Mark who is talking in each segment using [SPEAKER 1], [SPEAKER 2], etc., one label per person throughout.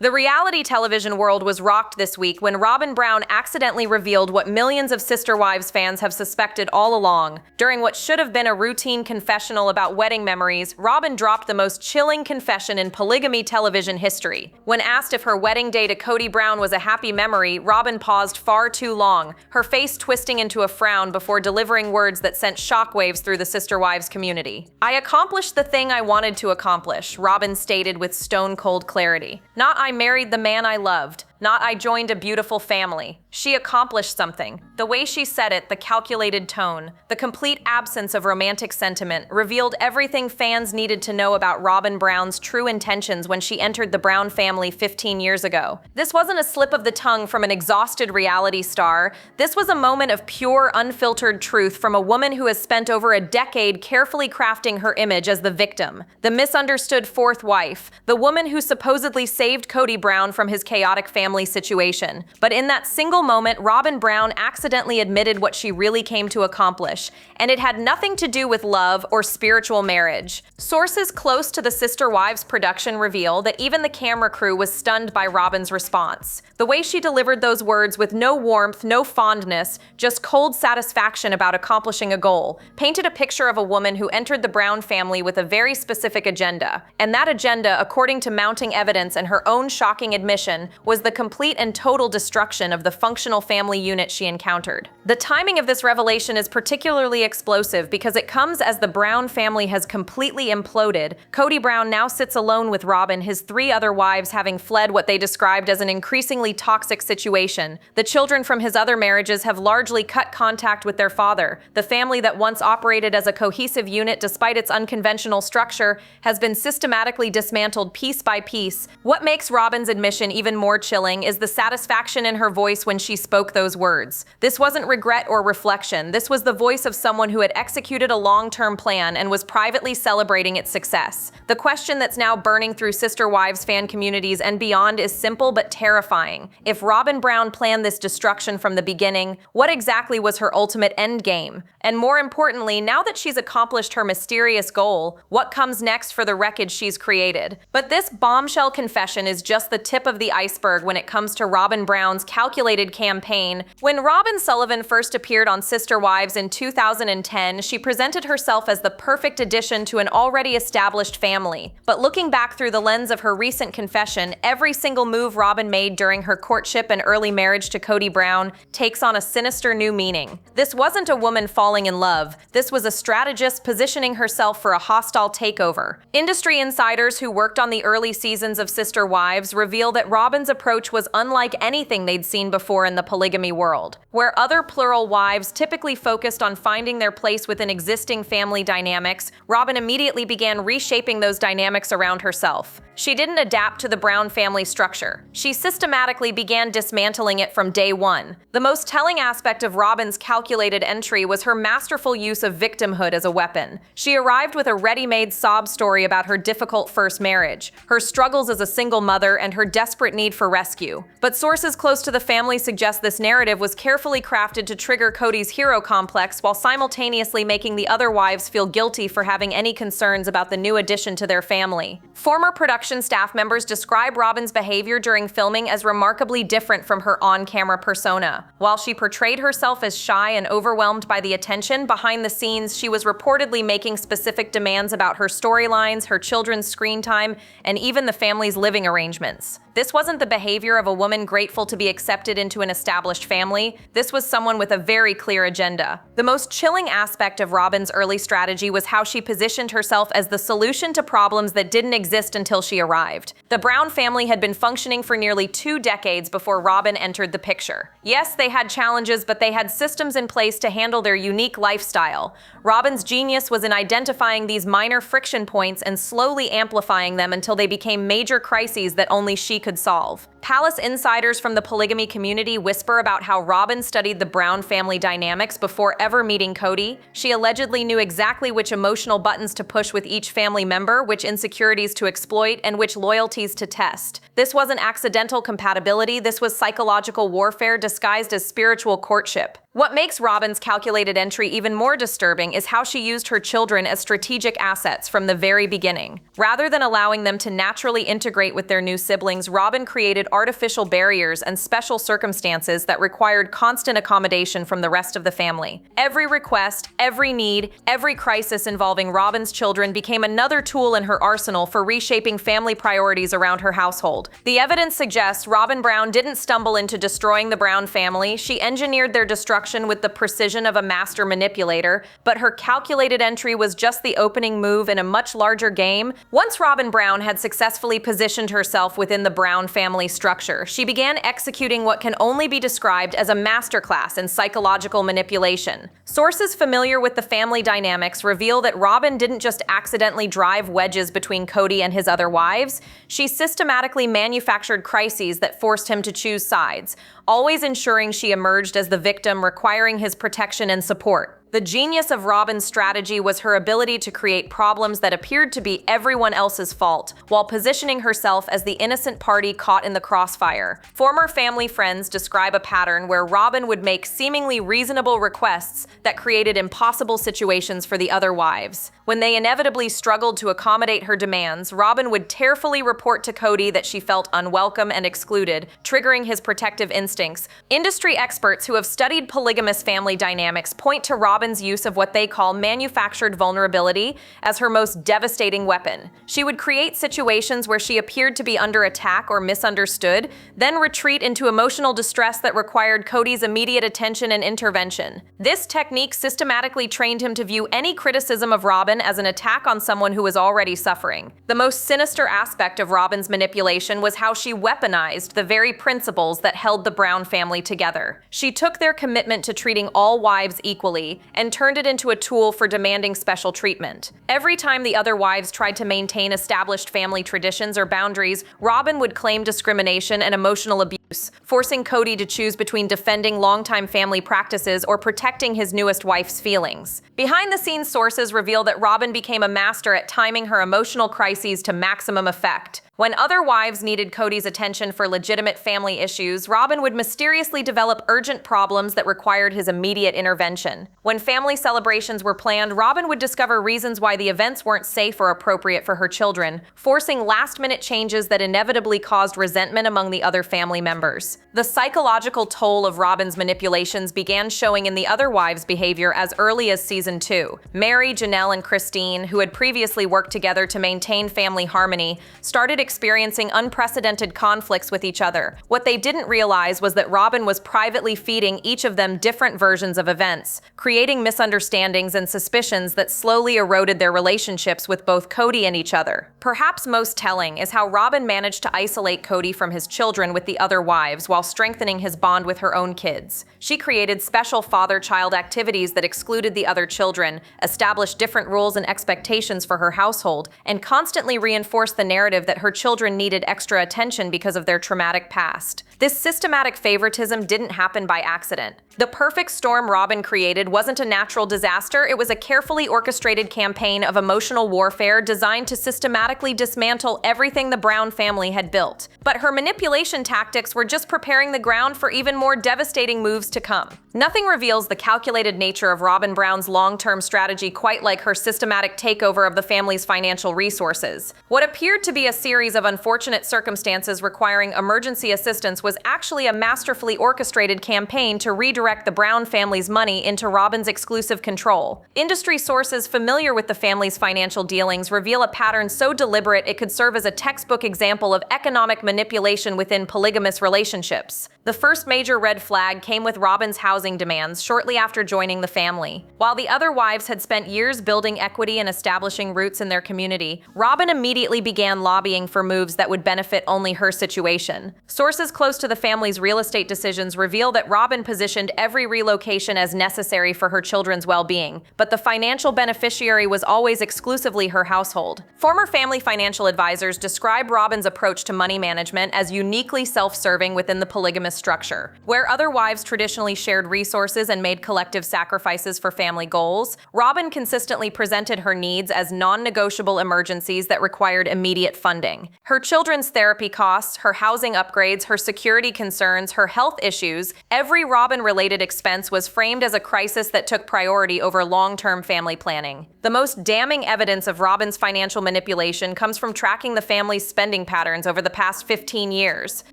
[SPEAKER 1] The reality television world was rocked this week when Robin Brown accidentally revealed what millions of Sister Wives fans have suspected all along. During what should have been a routine confessional about wedding memories, Robin dropped the most chilling confession in polygamy television history. When asked if her wedding day to Kody Brown was a happy memory, Robin paused far too long, her face twisting into a frown before delivering words that sent shockwaves through the Sister Wives community. "I accomplished the thing I wanted to accomplish," Robin stated with stone-cold clarity. "Not I married the man I loved. Not I joined a beautiful family. She accomplished something." The way she said it, the calculated tone, the complete absence of romantic sentiment, revealed everything fans needed to know about Robin Brown's true intentions when she entered the Brown family 15 years ago. This wasn't a slip of the tongue from an exhausted reality star. This was a moment of pure, unfiltered truth from a woman who has spent over a decade carefully crafting her image as the victim, the misunderstood fourth wife, the woman who supposedly saved Kody Brown from his chaotic family situation. But in that single moment, Robin Brown accidentally admitted what she really came to accomplish, and it had nothing to do with love or spiritual marriage. Sources close to the Sister Wives production reveal that even the camera crew was stunned by Robin's response. The way she delivered those words with no warmth, no fondness, just cold satisfaction about accomplishing a goal, painted a picture of a woman who entered the Brown family with a very specific agenda. And that agenda, according to mounting evidence and her own shocking admission, was the complete and total destruction of the functional family unit she encountered. The timing of this revelation is particularly explosive because it comes as the Brown family has completely imploded. Kody Brown now sits alone with Robin, his three other wives having fled what they described as an increasingly toxic situation. The children from his other marriages have largely cut contact with their father. The family that once operated as a cohesive unit despite its unconventional structure has been systematically dismantled piece by piece. What makes Robin's admission even more chilling is the satisfaction in her voice when she spoke those words. This wasn't regret or reflection. This was the voice of someone who had executed a long-term plan and was privately celebrating its success. The question that's now burning through Sister Wives fan communities and beyond is simple but terrifying. If Robin Brown planned this destruction from the beginning, what exactly was her ultimate end game? And more importantly, now that she's accomplished her mysterious goal, what comes next for the wreckage she's created? But this bombshell confession is just the tip of the iceberg when it comes to Robin Brown's calculated campaign. When Robin Sullivan first appeared on Sister Wives in 2010, she presented herself as the perfect addition to an already established family. But looking back through the lens of her recent confession, every single move Robin made during her courtship and early marriage to Kody Brown takes on a sinister new meaning. This wasn't a woman falling in love. This was a strategist positioning herself for a hostile takeover. Industry insiders who worked on the early seasons of Sister Wives reveal that Robin's approach was unlike anything they'd seen before in the polygamy world. Where other plural wives typically focused on finding their place within existing family dynamics, Robin immediately began reshaping those dynamics around herself. She didn't adapt to the Brown family structure. She systematically began dismantling it from day one. The most telling aspect of Robin's calculated entry was her masterful use of victimhood as a weapon. She arrived with a ready-made sob story about her difficult first marriage, her struggles as a single mother, and her desperate need for rescue. But sources close to the family suggest this narrative was carefully crafted to trigger Kody's hero complex while simultaneously making the other wives feel guilty for having any concerns about the new addition to their family. Former production staff members describe Robin's behavior during filming as remarkably different from her on-camera persona. While she portrayed herself as shy and overwhelmed by the attention, behind the scenes she was reportedly making specific demands about her storylines, her children's screen time, and even the family's living arrangements. This wasn't the behavior of a woman grateful to be accepted into an established family. This was someone with a very clear agenda. The most chilling aspect of Robin's early strategy was how she positioned herself as the solution to problems that didn't exist until she arrived. The Brown family had been functioning for nearly 2 decades before Robin entered the picture. Yes, they had challenges, but they had systems in place to handle their unique lifestyle. Robin's genius was in identifying these minor friction points and slowly amplifying them until they became major crises that only she could solve. Palace insiders from the polygamy community whisper about how Robin studied the Brown family dynamics before ever meeting Kody. She allegedly knew exactly which emotional buttons to push with each family member, which insecurities to exploit, and which loyalties to test. This wasn't accidental compatibility, this was psychological warfare disguised as spiritual courtship. What makes Robyn's calculated entry even more disturbing is how she used her children as strategic assets from the very beginning. Rather than allowing them to naturally integrate with their new siblings, Robyn created artificial barriers and special circumstances that required constant accommodation from the rest of the family. Every request, every need, every crisis involving Robyn's children became another tool in her arsenal for reshaping family priorities around her household. The evidence suggests Robyn Brown didn't stumble into destroying the Brown family. She engineered their destruction with the precision of a master manipulator, but her calculated entry was just the opening move in a much larger game. Once Robyn Brown had successfully positioned herself within the Brown family structure, she began executing what can only be described as a masterclass in psychological manipulation. Sources familiar with the family dynamics reveal that Robyn didn't just accidentally drive wedges between Kody and his other wives, she systematically manufactured crises that forced him to choose sides, always ensuring she emerged as the victim, requiring his protection and support. The genius of Robyn's strategy was her ability to create problems that appeared to be everyone else's fault, while positioning herself as the innocent party caught in the crossfire. Former family friends describe a pattern where Robyn would make seemingly reasonable requests that created impossible situations for the other wives. When they inevitably struggled to accommodate her demands, Robyn would tearfully report to Kody that she felt unwelcome and excluded, triggering his protective instincts. Industry experts who have studied polygamous family dynamics point to Robyn's use of what they call manufactured vulnerability as her most devastating weapon. She would create situations where she appeared to be under attack or misunderstood, then retreat into emotional distress that required Kody's immediate attention and intervention. This technique systematically trained him to view any criticism of Robyn as an attack on someone who was already suffering. The most sinister aspect of Robyn's manipulation was how she weaponized the very principles that held the Brown family together. She took their commitment to treating all wives equally and turned it into a tool for demanding special treatment. Every time the other wives tried to maintain established family traditions or boundaries, Robyn would claim discrimination and emotional abuse, forcing Kody to choose between defending longtime family practices or protecting his newest wife's feelings. Behind-the-scenes sources reveal that Robyn became a master at timing her emotional crises to maximum effect. When other wives needed Kody's attention for legitimate family issues, Robyn would mysteriously develop urgent problems that required his immediate intervention. When family celebrations were planned, Robyn would discover reasons why the events weren't safe or appropriate for her children, forcing last-minute changes that inevitably caused resentment among the other family members. The psychological toll of Robyn's manipulations began showing in the other wives' behavior as early as Season 2. Mary, Janelle, and Christine, who had previously worked together to maintain family harmony, started experiencing unprecedented conflicts with each other. What they didn't realize was that Robyn was privately feeding each of them different versions of events, creating misunderstandings and suspicions that slowly eroded their relationships with both Kody and each other. Perhaps most telling is how Robyn managed to isolate Kody from his children with the other wives while strengthening his bond with her own kids. She created special father-child activities that excluded the other children, established different rules and expectations for her household, and constantly reinforced the narrative that her children needed extra attention because of their traumatic past. This systematic favoritism didn't happen by accident. The perfect storm Robyn created wasn't a natural disaster, it was a carefully orchestrated campaign of emotional warfare designed to systematically dismantle everything the Brown family had built. But her manipulation tactics were just preparing the ground for even more devastating moves to come. Nothing reveals the calculated nature of Robyn Brown's long-term strategy quite like her systematic takeover of the family's financial resources. What appeared to be a series of unfortunate circumstances requiring emergency assistance was actually a masterfully orchestrated campaign to redirect the Brown family's money into Robyn's exclusive control. Industry sources familiar with the family's financial dealings reveal a pattern so deliberate it could serve as a textbook example of economic manipulation within polygamous relationships. The first major red flag came with Robyn's housing demands shortly after joining the family. While the other wives had spent years building equity and establishing roots in their community, Robyn immediately began lobbying for moves that would benefit only her situation. Sources close to the family's real estate decisions reveal that Robyn positioned every relocation as necessary for her children's well-being, but the financial beneficiary was always exclusively her household. Former family financial advisors describe Robyn's approach to money management as uniquely self-serving. self-serving within the polygamous structure. Where other wives traditionally shared resources and made collective sacrifices for family goals, Robin consistently presented her needs as non-negotiable emergencies that required immediate funding. Her children's therapy costs, her housing upgrades, her security concerns, her health issues, every Robin-related expense was framed as a crisis that took priority over long-term family planning. The most damning evidence of Robin's financial manipulation comes from tracking the family's spending patterns over the past 15 years.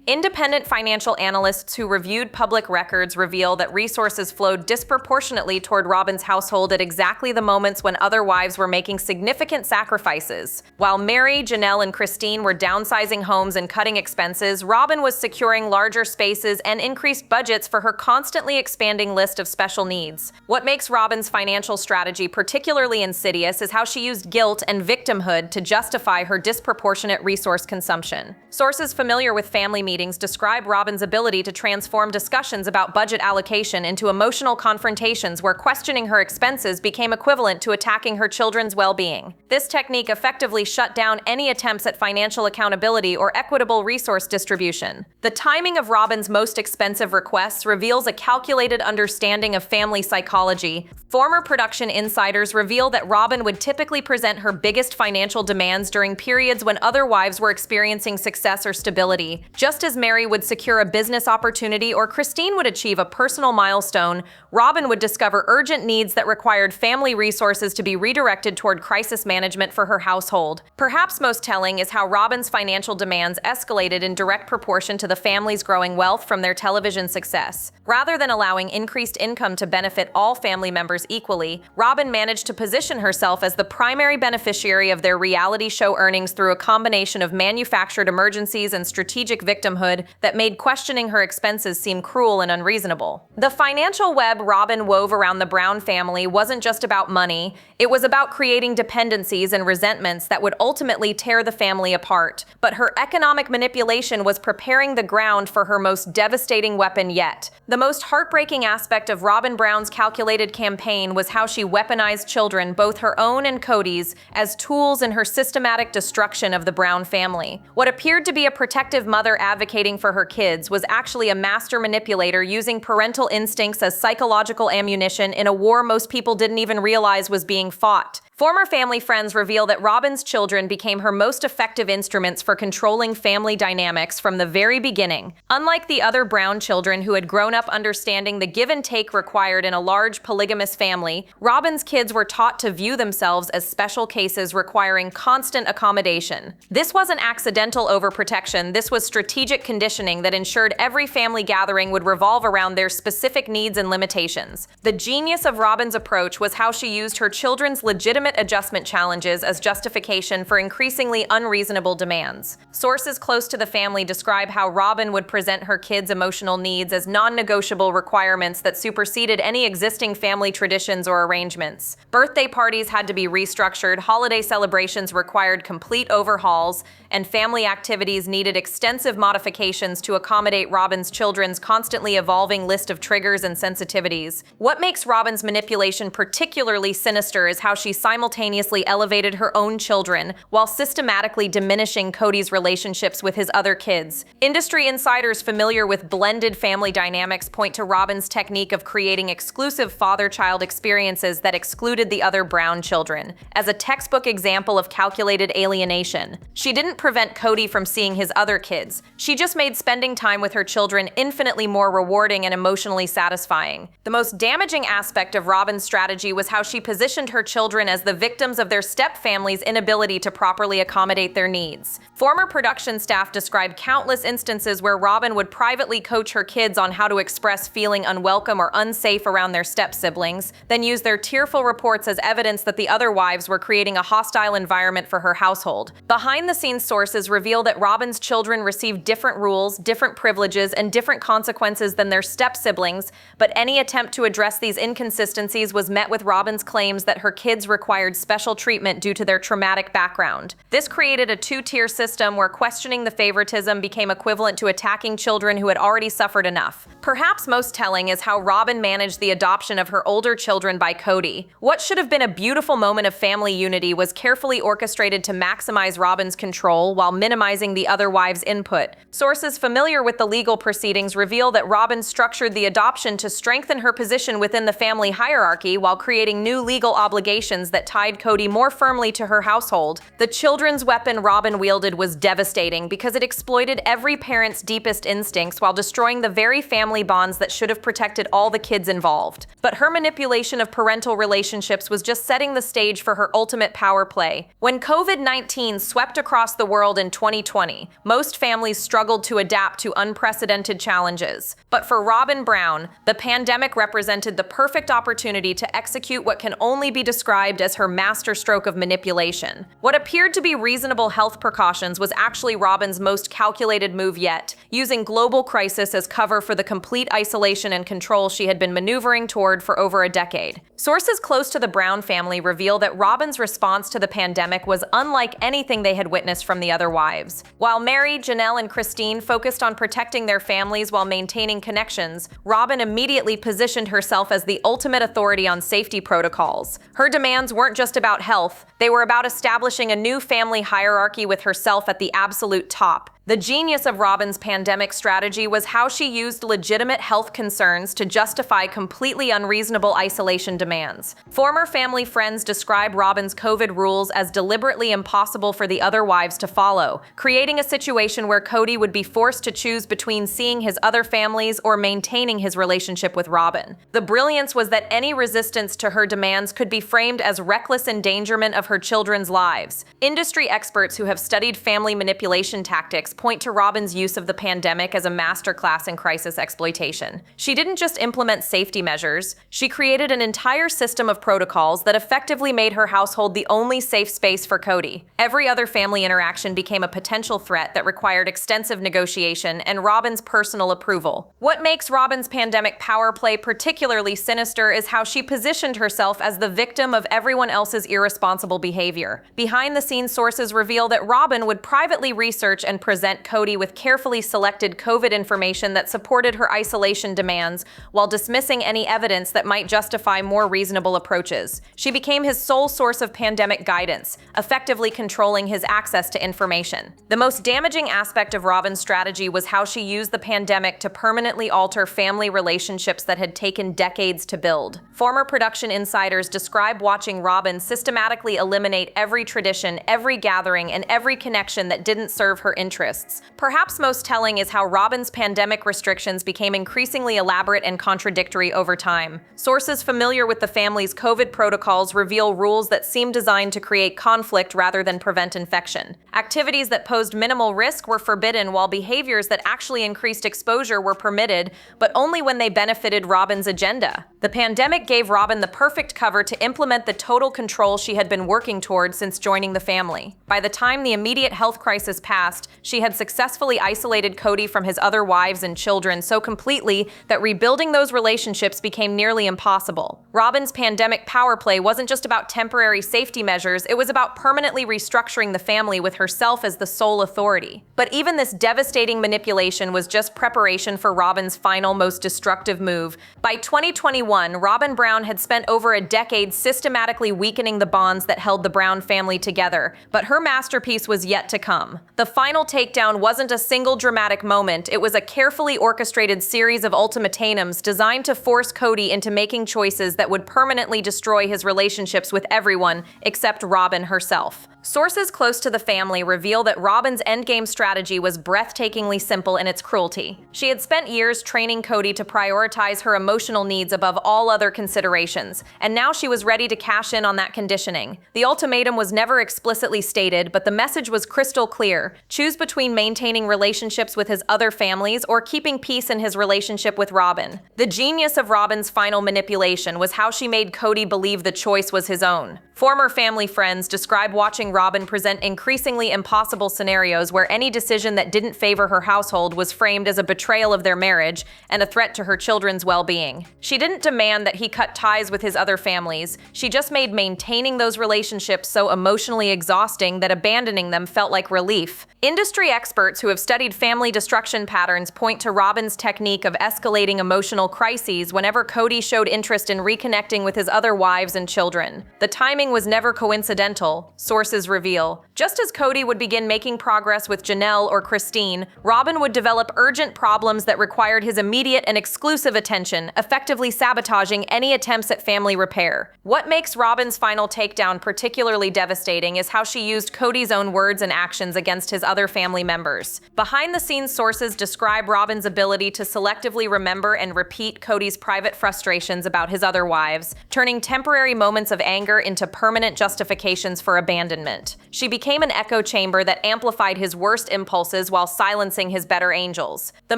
[SPEAKER 1] Independent financial analysts who reviewed public records reveal that resources flowed disproportionately toward Robin's household at exactly the moments when other wives were making significant sacrifices. While Mary, Janelle, and Christine were downsizing homes and cutting expenses, Robin was securing larger spaces and increased budgets for her constantly expanding list of special needs. What makes Robin's financial strategy particularly insidious is how she used guilt and victimhood to justify her disproportionate resource consumption. Sources familiar with family meetings describe Robin's ability to transform discussions about budget allocation into emotional confrontations where questioning her expenses became equivalent to attacking her children's well-being. This technique effectively shut down any attempts at financial accountability or equitable resource distribution. The timing of Robin's most expensive requests reveals a calculated understanding of family psychology. Former production insiders reveal that Robin would typically present her biggest financial demands during periods when other wives were experiencing success or stability. Just as Mary would secure a business opportunity or Christine would achieve a personal milestone, Robin would discover urgent needs that required family resources to be redirected toward crisis management for her household. Perhaps most telling is how Robin's financial demands escalated in direct proportion to the family's growing wealth from their television success. Rather than allowing increased income to benefit all family members equally, Robin managed to position herself as the primary beneficiary of their reality show earnings through a combination of manufactured emergencies and strategic victimhood that made questioning her expenses seem cruel and unreasonable. The financial web Robin wove around the Brown family wasn't just about money, it was about creating dependencies and resentments that would ultimately tear the family apart. But her economic manipulation was preparing the ground for her most devastating weapon yet. The most heartbreaking aspect of Robin Brown's calculated campaign was how she weaponized children, both her own and Kody's, as tools in her systematic destruction of the Brown family. What appeared to be a protective mother advocating for her kids was actually a master manipulator using parental instincts as psychological ammunition in a war most people didn't even realize was being fought. Former family friends reveal that Robin's children became her most effective instruments for controlling family dynamics from the very beginning. Unlike the other Brown children who had grown up understanding the give and take required in a large polygamous family, Robin's kids were taught to view themselves as special cases requiring constant accommodation. This wasn't accidental overprotection, this was strategic conditioning that ensured every family gathering would revolve around their specific needs and limitations. The genius of Robin's approach was how she used her children's legitimate adjustment challenges as justification for increasingly unreasonable demands. Sources close to the family describe how Robin would present her kids' emotional needs as non-negotiable requirements that superseded any existing family traditions or arrangements. Birthday parties had to be restructured, holiday celebrations required complete overhauls, and family activities needed extensive modifications to accommodate Robin's children's constantly evolving list of triggers and sensitivities. What makes Robin's manipulation particularly sinister is how she simultaneously elevated her own children while systematically diminishing Kody's relationships with his other kids. Industry insiders familiar with blended family dynamics point to Robin's technique of creating exclusive father-child experiences that excluded the other Brown children as a textbook example of calculated alienation. She didn't prevent Kody from seeing his other kids. She just made spending time with her children infinitely more rewarding and emotionally satisfying. The most damaging aspect of Robin's strategy was how she positioned her children as the victims of their step-family's inability to properly accommodate their needs. Former production staff described countless instances where Robin would privately coach her kids on how to express feeling unwelcome or unsafe around their step-siblings, then use their tearful reports as evidence that the other wives were creating a hostile environment for her household. Behind-the-scenes sources reveal that Robin's children received different rules, different privileges, and different consequences than their step-siblings, but any attempt to address these inconsistencies was met with Robin's claims that her kids required required special treatment due to their traumatic background. This created a two-tier system where questioning the favoritism became equivalent to attacking children who had already suffered enough. Perhaps most telling is how Robyn managed the adoption of her older children by Kody. What should have been a beautiful moment of family unity was carefully orchestrated to maximize Robyn's control while minimizing the other wives' input. Sources familiar with the legal proceedings reveal that Robyn structured the adoption to strengthen her position within the family hierarchy while creating new legal obligations that tied Kody more firmly to her household. The children's weapon Robyn wielded was devastating because it exploited every parent's deepest instincts while destroying the very family bonds that should have protected all the kids involved. But her manipulation of parental relationships was just setting the stage for her ultimate power play. When COVID-19 swept across the world in 2020, most families struggled to adapt to unprecedented challenges. But for Robyn Brown, the pandemic represented the perfect opportunity to execute what can only be described as her masterstroke of manipulation. What appeared to be reasonable health precautions was actually Robyn's most calculated move yet, using global crisis as cover for the complete isolation and control she had been maneuvering toward for over a decade. Sources close to the Brown family reveal that Robyn's response to the pandemic was unlike anything they had witnessed from the other wives. While Mary, Janelle, and Christine focused on protecting their families while maintaining connections, Robyn immediately positioned herself as the ultimate authority on safety protocols. Her demands weren't just about health, they were about establishing a new family hierarchy with herself at the absolute top. The genius of Robyn's pandemic strategy was how she used legitimate health concerns to justify completely unreasonable isolation demands. Former family friends describe Robyn's COVID rules as deliberately impossible for the other wives to follow, creating a situation where Kody would be forced to choose between seeing his other families or maintaining his relationship with Robyn. The brilliance was that any resistance to her demands could be framed as reckless endangerment of her children's lives. Industry experts who have studied family manipulation tactics point to Robyn's use of the pandemic as a masterclass in crisis exploitation. She didn't just implement safety measures, she created an entire system of protocols that effectively made her household the only safe space for Kody. Every other family interaction became a potential threat that required extensive negotiation and Robyn's personal approval. What makes Robyn's pandemic power play particularly sinister is how she positioned herself as the victim of everyone else's irresponsible behavior. Behind-the-scenes sources reveal that Robyn would privately research and present Kody with carefully selected COVID information that supported her isolation demands, while dismissing any evidence that might justify more reasonable approaches. She became his sole source of pandemic guidance, effectively controlling his access to information. The most damaging aspect of Robyn's strategy was how she used the pandemic to permanently alter family relationships that had taken decades to build. Former production insiders describe watching Robyn systematically eliminate every tradition, every gathering, and every connection that didn't serve her interests. Perhaps most telling is how Robyn's pandemic restrictions became increasingly elaborate and contradictory over time. Sources familiar with the family's COVID protocols reveal rules that seem designed to create conflict rather than prevent infection. Activities that posed minimal risk were forbidden, while behaviors that actually increased exposure were permitted, but only when they benefited Robyn's agenda. The pandemic gave Robyn the perfect cover to implement the total control she had been working toward since joining the family. By the time the immediate health crisis passed, she had successfully isolated Kody from his other wives and children so completely that rebuilding those relationships became nearly impossible. Robyn's pandemic power play wasn't just about temporary safety measures, it was about permanently restructuring the family with herself as the sole authority. But even this devastating manipulation was just preparation for Robyn's final, most destructive move. By 2021, Robyn Brown had spent over a decade systematically weakening the bonds that held the Brown family together, but her masterpiece was yet to come. The final takedown wasn't a single dramatic moment, it was a carefully orchestrated series of ultimatums designed to force Kody into making choices that would permanently destroy his relationships with everyone except Robyn herself. Sources close to the family reveal that Robyn's endgame strategy was breathtakingly simple in its cruelty. She had spent years training Kody to prioritize her emotional needs above all other considerations, and now she was ready to cash in on that conditioning. The ultimatum was never explicitly stated, but the message was crystal clear. Choose between maintaining relationships with his other families or keeping peace in his relationship with Robyn. The genius of Robyn's final manipulation was how she made Kody believe the choice was his own. Former family friends describe watching Robyn present increasingly impossible scenarios where any decision that didn't favor her household was framed as a betrayal of their marriage and a threat to her children's well-being. She didn't demand that he cut ties with his other families. She just made maintaining those relationships so emotionally exhausting that abandoning them felt like relief. Industry experts who have studied family destruction patterns point to Robyn's technique of escalating emotional crises whenever Kody showed interest in reconnecting with his other wives and children. The timing was never coincidental, sources reveal. Just as Kody would begin making progress with Janelle or Christine, Robyn would develop urgent problems that required his immediate and exclusive attention, effectively sabotaging any attempts at family repair. What makes Robyn's final takedown particularly devastating is how she used Kody's own words and actions against his other family members. Behind-the-scenes sources describe Robyn's ability to selectively remember and repeat Kody's private frustrations about his other wives, turning temporary moments of anger into permanent justifications for abandonment. She became an echo chamber that amplified his worst impulses while silencing his better angels. The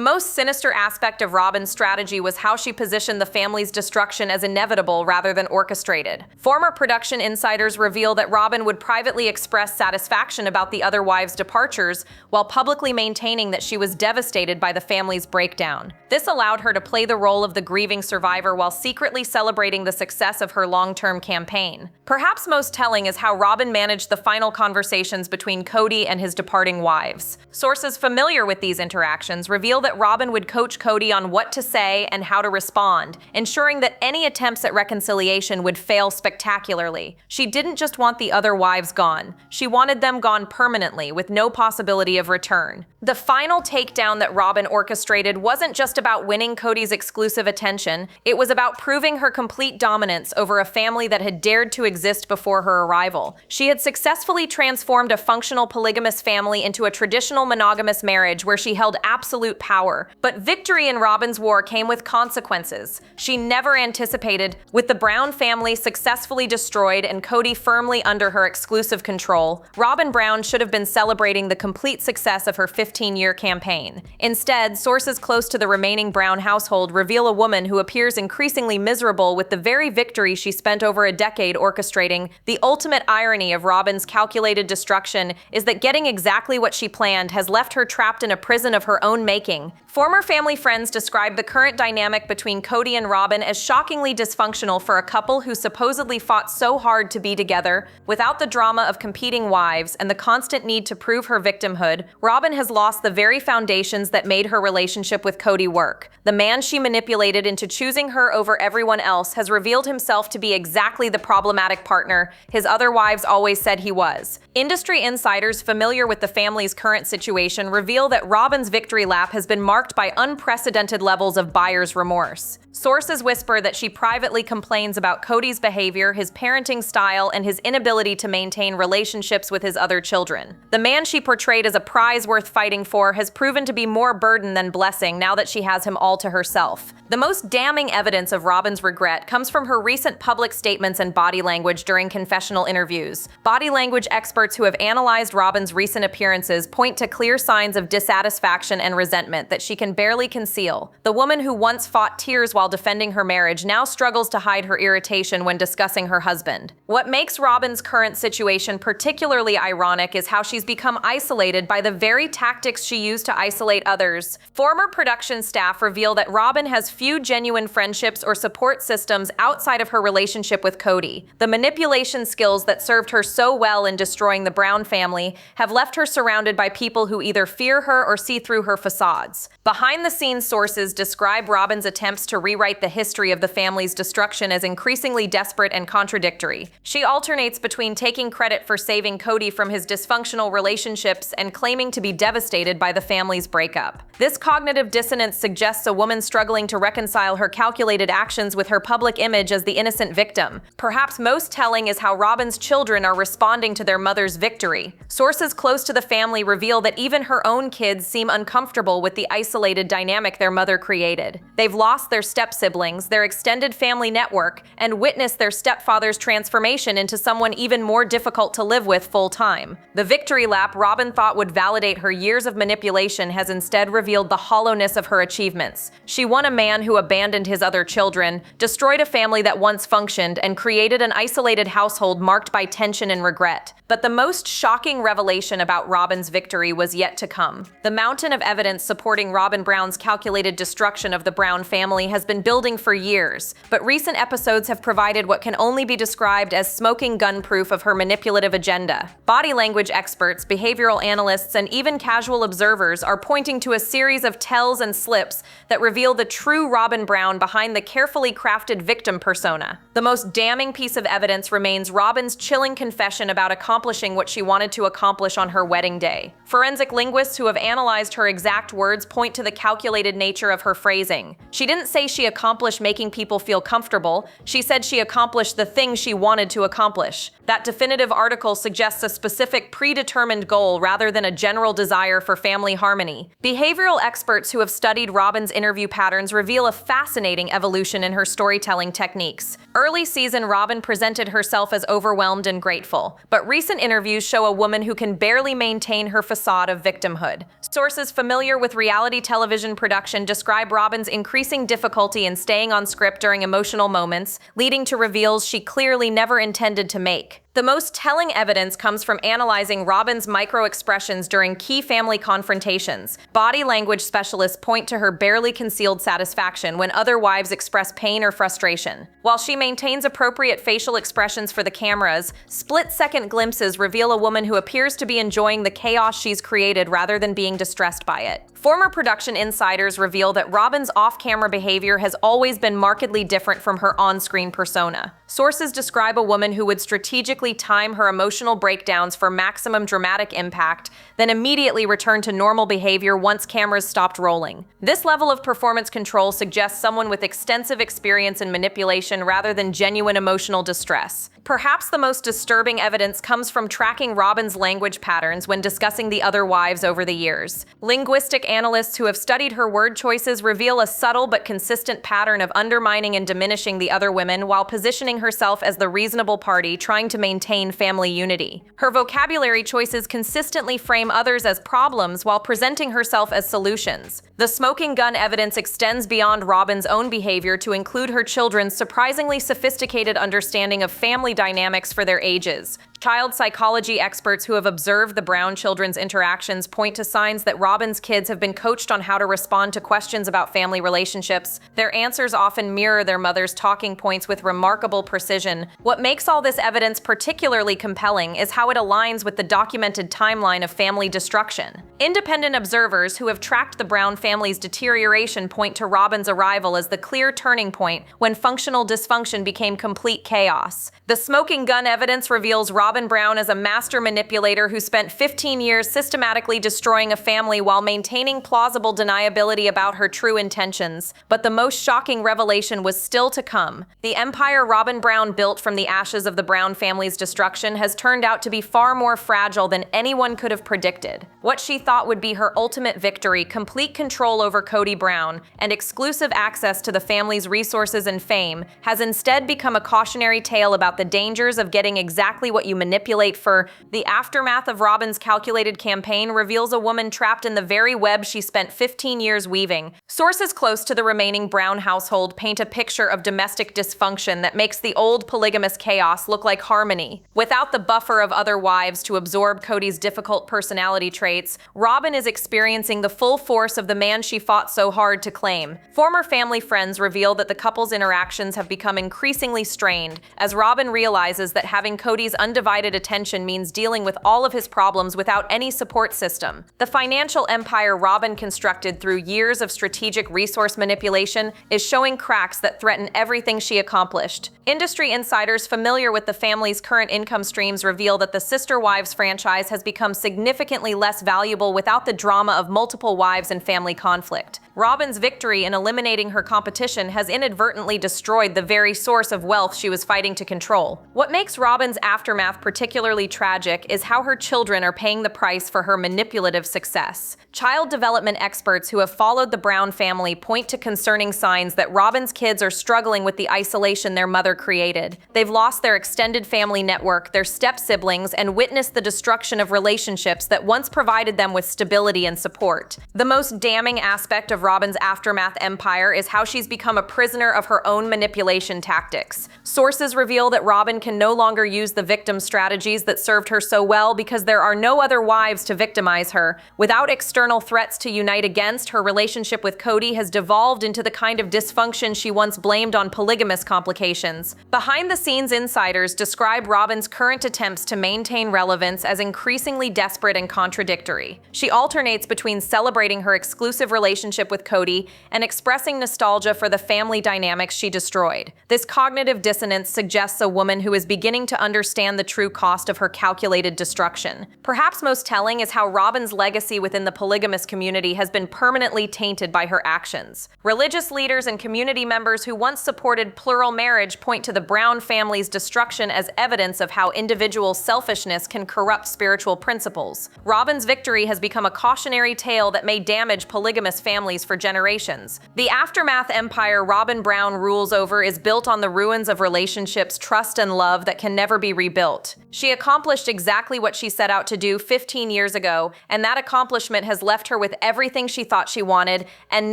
[SPEAKER 1] most sinister aspect of Robyn's strategy was how she positioned the family's destruction as inevitable rather than orchestrated. Former production insiders reveal that Robyn would privately express satisfaction about the other wives' departures while publicly maintaining that she was devastated by the family's breakdown. This allowed her to play the role of the grieving survivor while secretly celebrating the success of her long-term campaign. Perhaps most telling is how Robyn managed the final conversations between Kody and his departing wives. Sources familiar with these interactions reveal that Robyn would coach Kody on what to say and how to respond, ensuring that any attempts at reconciliation would fail spectacularly. She didn't just want the other wives gone. She wanted them gone permanently, with no possibility of return. The final takedown that Robyn orchestrated wasn't just about winning Kody's exclusive attention, it was about proving her complete dominance over a family that had dared to exist before her arrival. She had successfully transformed a functional polygamous family into a traditional monogamous marriage where she held absolute power. But victory in Robyn's war came with consequences she never anticipated. With the Brown family successfully destroyed and Kody firmly under her exclusive control, Robyn Brown should have been celebrating the complete success of her 15-year campaign. Instead, sources close to the remaining Brown household reveal a woman who appears increasingly miserable with the very victory she spent over a decade orchestrating. The ultimate irony of Robyn's calculated destruction is that getting exactly what she planned has left her trapped in a prison of her own making. Former family friends describe the current dynamic between Kody and Robyn as shockingly dysfunctional for a couple who supposedly fought so hard to be together. Without the drama of competing wives and the constant need to prove her victimhood, Robyn has lost the very foundations that made her relationship with Kody work. The man she manipulated into choosing her over everyone else has revealed himself to be exactly the problematic partner his other wives always said he was. Industry insiders familiar with the family's current situation reveal that Robyn's victory lap has been marked by unprecedented levels of buyer's remorse. Sources whisper that she privately complains about Kody's behavior, his parenting style, and his inability to maintain relationships with his other children. The man she portrayed as a prize worth fighting for has proven to be more burden than blessing now that she has him all to herself. The most damning evidence of Robyn's regret comes from her recent public statements and body language during confessional interviews. Body language experts who have analyzed Robyn's recent appearances point to clear signs of dissatisfaction and resentment that she can barely conceal. The woman who once fought tears while defending her marriage now struggles to hide her irritation when discussing her husband. What makes Robyn's current situation particularly ironic is how she's become isolated by the very tactics she used to isolate others. Former production staff reveal that Robyn has few genuine friendships or support systems outside of her relationship with Kody. The manipulation skills that served her so well in destroying the Brown family have left her surrounded by people who either fear her or see through her facades. Behind-the-scenes sources describe Robyn's attempts to rewrite the history of the family's destruction as increasingly desperate and contradictory. She alternates between taking credit for saving Kody from his dysfunctional relationships and claiming to be devastated by the family's breakup. This cognitive dissonance suggests a woman struggling to reconcile her calculated actions with her public image as the innocent victim. Perhaps most telling is how Robyn's children are responding to their mother's victory. Sources close to the family reveal that even her own kids seem uncomfortable with the isolation isolated dynamic their mother created. They've lost their step-siblings, their extended family network, and witnessed their stepfather's transformation into someone even more difficult to live with full-time. The victory lap Robin thought would validate her years of manipulation has instead revealed the hollowness of her achievements. She won a man who abandoned his other children, destroyed a family that once functioned, and created an isolated household marked by tension and regret. But the most shocking revelation about Robin's victory was yet to come. The mountain of evidence supporting Robin Brown's calculated destruction of the Brown family has been building for years, but recent episodes have provided what can only be described as smoking gun proof of her manipulative agenda. Body language experts, behavioral analysts, and even casual observers are pointing to a series of tells and slips that reveal the true Robin Brown behind the carefully crafted victim persona. The most damning piece of evidence remains Robin's chilling confession about accomplishing what she wanted to accomplish on her wedding day. Forensic linguists who have analyzed her exact words point to the calculated nature of her phrasing. She didn't say she accomplished making people feel comfortable. She said she accomplished the thing she wanted to accomplish. That definitive article suggests a specific predetermined goal rather than a general desire for family harmony. Behavioral experts who have studied Robin's interview patterns reveal a fascinating evolution in her storytelling techniques. Early season Robin presented herself as overwhelmed and grateful, but recent interviews show a woman who can barely maintain her facade of victimhood. Sources familiar with reality television production describe Robin's increasing difficulty in staying on script during emotional moments, leading to reveals she clearly never intended to make. The most telling evidence comes from analyzing Robin's micro-expressions during key family confrontations. Body language specialists point to her barely concealed satisfaction when other wives express pain or frustration. While she maintains appropriate facial expressions for the cameras, split-second glimpses reveal a woman who appears to be enjoying the chaos she's created rather than being distressed by it. Former production insiders reveal that Robin's off-camera behavior has always been markedly different from her on-screen persona. Sources describe a woman who would strategically time her emotional breakdowns for maximum dramatic impact, then immediately return to normal behavior once cameras stopped rolling. This level of performance control suggests someone with extensive experience in manipulation rather than genuine emotional distress. Perhaps the most disturbing evidence comes from tracking Robin's language patterns when discussing the other wives over the years. Linguistic analysts who have studied her word choices reveal a subtle but consistent pattern of undermining and diminishing the other women while positioning herself as the reasonable party trying to maintain family unity. Her vocabulary choices consistently frame others as problems while presenting herself as solutions. The smoking gun evidence extends beyond Robin's own behavior to include her children's surprisingly sophisticated understanding of family dynamics for their ages. Child psychology experts who have observed the Brown children's interactions point to signs that Robin's kids have been coached on how to respond to questions about family relationships. Their answers often mirror their mother's talking points with remarkable precision. What makes all this evidence particularly compelling is how it aligns with the documented timeline of family destruction. Independent observers who have tracked the Brown family's deterioration point to Robin's arrival as the clear turning point when functional dysfunction became complete chaos. The smoking gun evidence reveals Robin Brown as a master manipulator who spent 15 years systematically destroying a family while maintaining plausible deniability about her true intentions. But the most shocking revelation was still to come. The empire Robin Brown built from the ashes of the Brown family's destruction has turned out to be far more fragile than anyone could have predicted. What she thought would be her ultimate victory, complete control over Kody Brown, and exclusive access to the family's resources and fame, has instead become a cautionary tale about the dangers of getting exactly what you manipulate for. The aftermath of Robin's calculated campaign reveals a woman trapped in the very web she spent 15 years weaving. Sources close to the remaining Brown household paint a picture of domestic dysfunction that makes the old polygamous chaos look like harmony. Without the buffer of other wives to absorb Kody's difficult personality traits, Robin is experiencing the full force of the man she fought so hard to claim. Former family friends reveal that the couple's interactions have become increasingly strained as Robin realizes that having Kody's undivided attention means dealing with all of his problems without any support system. The financial empire Robin constructed through years of strategic resource manipulation is showing cracks that threaten everything she accomplished. Industry insiders familiar with the family's current income streams reveal that the Sister Wives franchise has become significantly less valuable without the drama of multiple wives and family conflict. Robin's victory in eliminating her competition has inadvertently destroyed the very source of wealth she was fighting to control. What makes Robin's aftermath aftermath particularly tragic is how her children are paying the price for her manipulative success. Child development experts who have followed the Brown family point to concerning signs that Robyn's kids are struggling with the isolation their mother created. They've lost their extended family network, their step-siblings, and witnessed the destruction of relationships that once provided them with stability and support. The most damning aspect of Robyn's aftermath empire is how she's become a prisoner of her own manipulation tactics. Sources reveal that Robyn can no longer use the victim strategies that served her so well because there are no other wives to victimize her. Without external threats to unite against, her relationship with Kody has devolved into the kind of dysfunction she once blamed on polygamous complications. Behind-the-scenes insiders describe Robyn's current attempts to maintain relevance as increasingly desperate and contradictory. She alternates between celebrating her exclusive relationship with Kody and expressing nostalgia for the family dynamics she destroyed. This cognitive dissonance suggests a woman who is beginning to understand the true cost of her calculated destruction. Perhaps most telling is how Robyn's legacy within the polygamous community has been permanently tainted by her actions. Religious leaders and community members who once supported plural marriage point to the Brown family's destruction as evidence of how individual selfishness can corrupt spiritual principles. Robyn's victory has become a cautionary tale that may damage polygamous families for generations. The aftermath empire Robyn Brown rules over is built on the ruins of relationships, trust, and love that can never be rebuilt. She accomplished exactly what she set out to do 15 years ago, and that accomplishment has left her with everything she thought she wanted and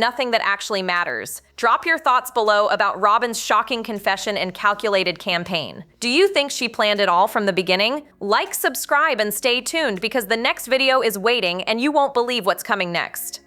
[SPEAKER 1] nothing that actually matters. Drop your thoughts below about Robyn's shocking confession and calculated campaign. Do you think she planned it all from the beginning? Like, subscribe, and stay tuned because the next video is waiting and you won't believe what's coming next.